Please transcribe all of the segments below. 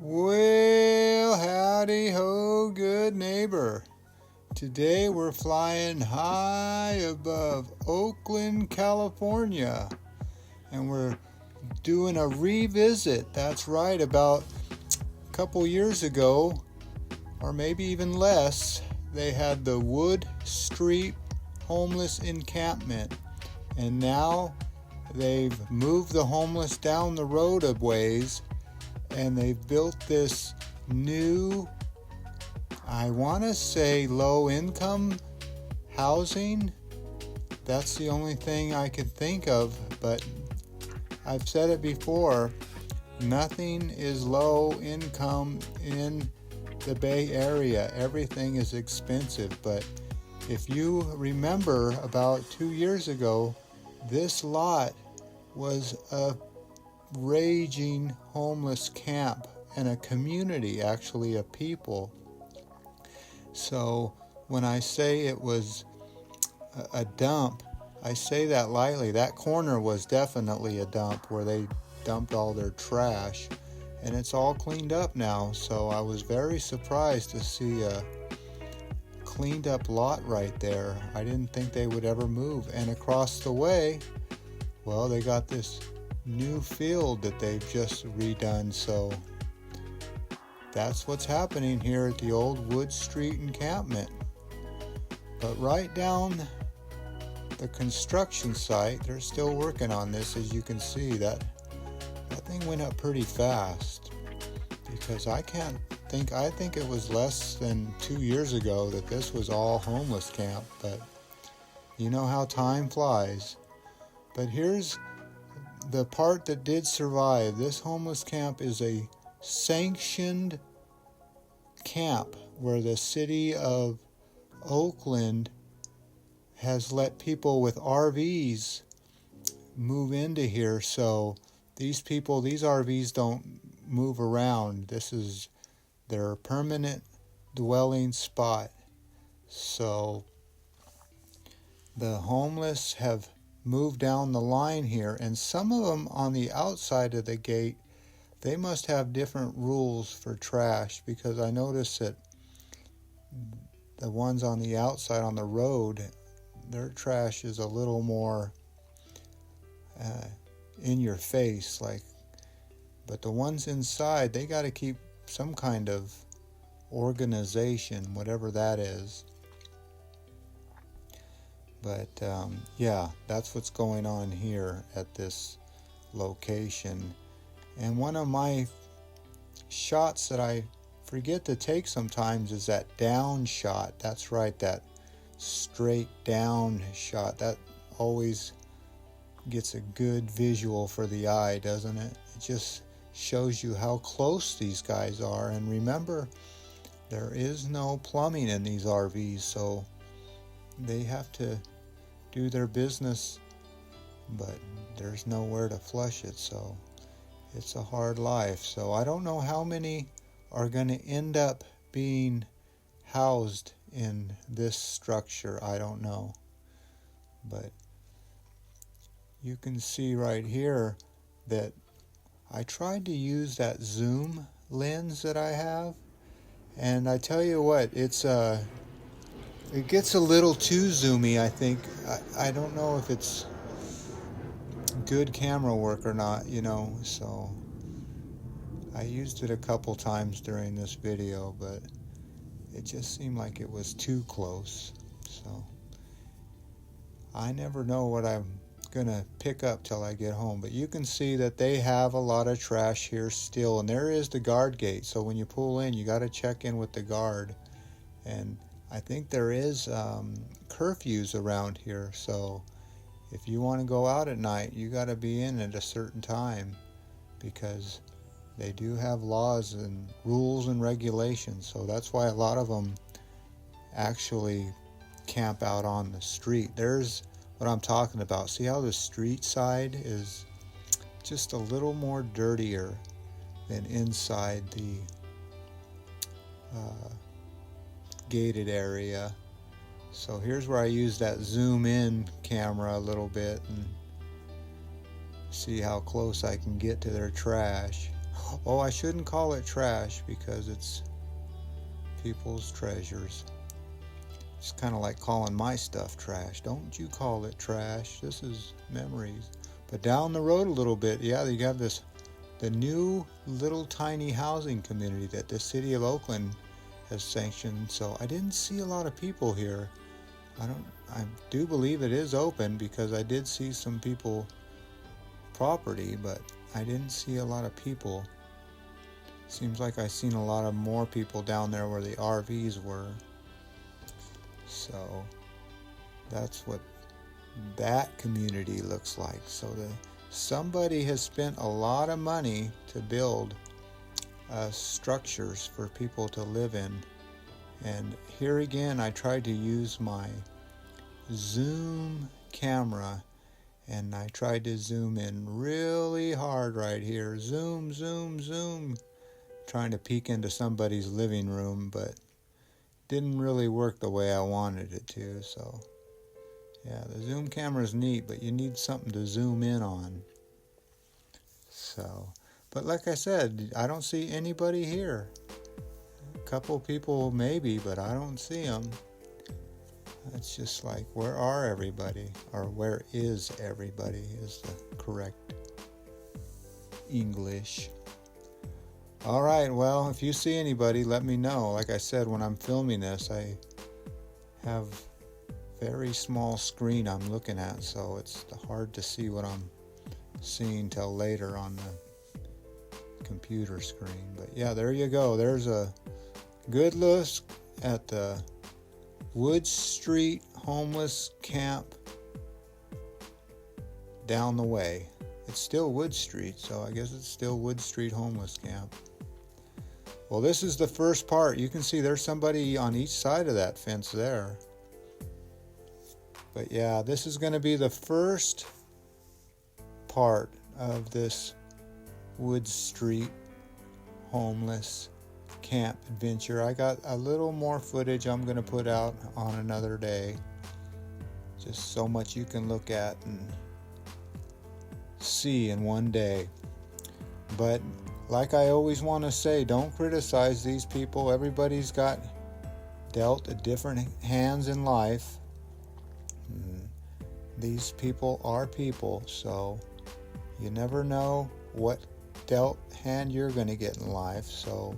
Well, howdy ho, good neighbor. Today we're flying high above Oakland, California, and we're doing a revisit. That's right, about a couple years ago, or maybe even less, they had the Wood Street homeless encampment, and now they've moved the homeless down the road a ways, and they've built this new, I want to say, low-income housing. That's the only thing I could think of, but I've said it before, nothing is low income in the Bay Area. Everything is expensive, but if you remember, about 2 years ago, this lot was a raging homeless camp and a community, actually, of people. So when I say it was a dump, I say that lightly. That corner was definitely a dump where they dumped all their trash, and it's all cleaned up now. So I was very surprised to see a cleaned up lot right there. I didn't think they would ever move. And across the way, well, they got this new field that they've just redone. So that's what's happening here at the old Wood Street encampment. But right down the construction site, they're still working on this. As you can see, that thing went up pretty fast, because I think it was less than 2 years ago that this was all homeless camp. But you know how time flies. But here's the part that did survive. This homeless camp is a sanctioned camp where the city of Oakland has let people with RVs move into here. So these RVs don't move around. This is their permanent dwelling spot. So the homeless have moved down the line here, and some of them on the outside of the gate, they must have different rules for trash, because I noticed that the ones on the outside on the road, their trash is a little more in your face, but the ones inside, they got to keep some kind of organization, whatever that is. But yeah, that's what's going on here at this location. And one of my shots that I forget to take sometimes is that down shot. That's right, that straight down shot. That always gets a good visual for the eye, doesn't it? It just shows you how close these guys are. And remember, there is no plumbing in these RVs, so they have to do their business, but there's nowhere to flush it, so it's a hard life. So I don't know how many are going to end up being housed in this structure. I don't know. But you can see right here that I tried to use that zoom lens that I have, and I tell you what, it gets a little too zoomy, I think. I don't know if it's good camera work or not, so I used it a couple times during this video, but it just seemed like it was too close. So I never know what I'm gonna pick up till I get home. But you can see that they have a lot of trash here still, and there is the guard gate, so when you pull in, you got to check in with the guard. And I think there is curfews around here, so if you want to go out at night, you got to be in at a certain time, because they do have laws and rules and regulations. So that's why a lot of them actually camp out on the street. There's what I'm talking about. See how the street side is just a little more dirtier than inside the gated area. So here's where I use that zoom in camera a little bit and see how close I can get to their trash. Oh, I shouldn't call it trash because it's people's treasures. It's kind of like calling my stuff trash. Don't you call it trash. This is memories. But down the road a little bit, yeah, you have the new little tiny housing community that the city of Oakland has sanctioned. So I didn't see a lot of people here. I do believe it is open because I did see some people property, but I didn't see a lot of people. Seems like I seen a lot of more people down there where the RVs were. So that's what that community looks like. So somebody has spent a lot of money to build structures for people to live in. And here again, I tried to use my zoom camera, and I tried to zoom in really hard right here. Zoom, zoom, zoom. Trying to peek into somebody's living room, but didn't really work the way I wanted it to. So yeah, the zoom camera is neat, but you need something to zoom in on. So, but like I said, I don't see anybody here. A couple people maybe, but I don't see them. It's just like, where are everybody? Or where is everybody is the correct English. All right, well, if you see anybody, let me know. Like I said, when I'm filming this, I have very small screen I'm looking at, so it's hard to see what I'm seeing till later on the computer screen. But yeah, there you go. There's a good look at the Wood Street homeless camp down the way. It's still Wood Street, so I guess it's still Wood Street homeless camp. Well, this is the first part. You can see there's somebody on each side of that fence there. But yeah, this is going to be the first part of this Wood Street homeless camp adventure. I got a little more footage I'm going to put out on another day. Just so much you can look at and see in one day. But like I always want to say, don't criticize these people. Everybody's got dealt different hands in life. These people are people, so you never know what dealt hand you're going to get in life. So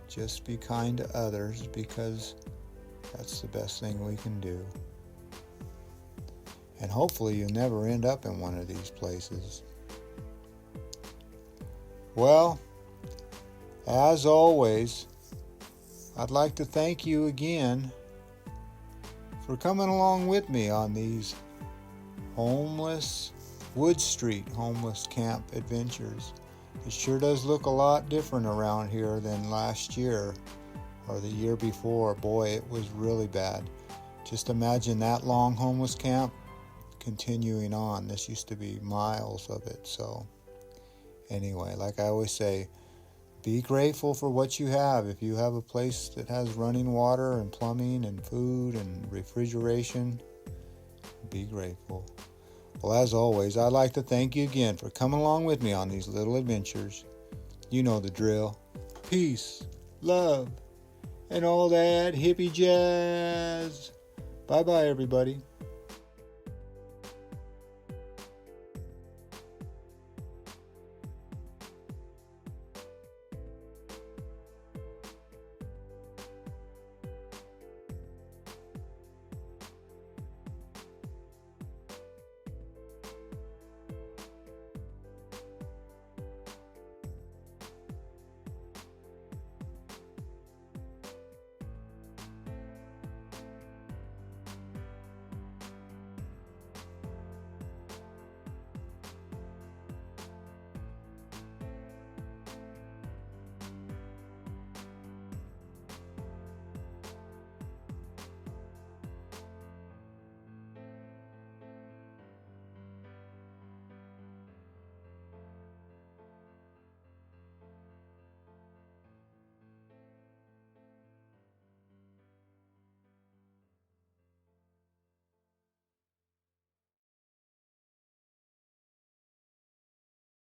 just be kind to others, because that's the best thing we can do. And hopefully you'll never end up in one of these places. Well, as always, I'd like to thank you again for coming along with me on these homeless Wood Street homeless camp adventures. It sure does look a lot different around here than last year or the year before. Boy, it was really bad. Just imagine that long homeless camp continuing on. This used to be miles of it. So anyway, like I always say, be grateful for what you have. If you have a place that has running water and plumbing and food and refrigeration, be grateful. Well, as always, I'd like to thank you again for coming along with me on these little adventures. You know the drill. Peace, love, and all that hippie jazz. Bye-bye, everybody.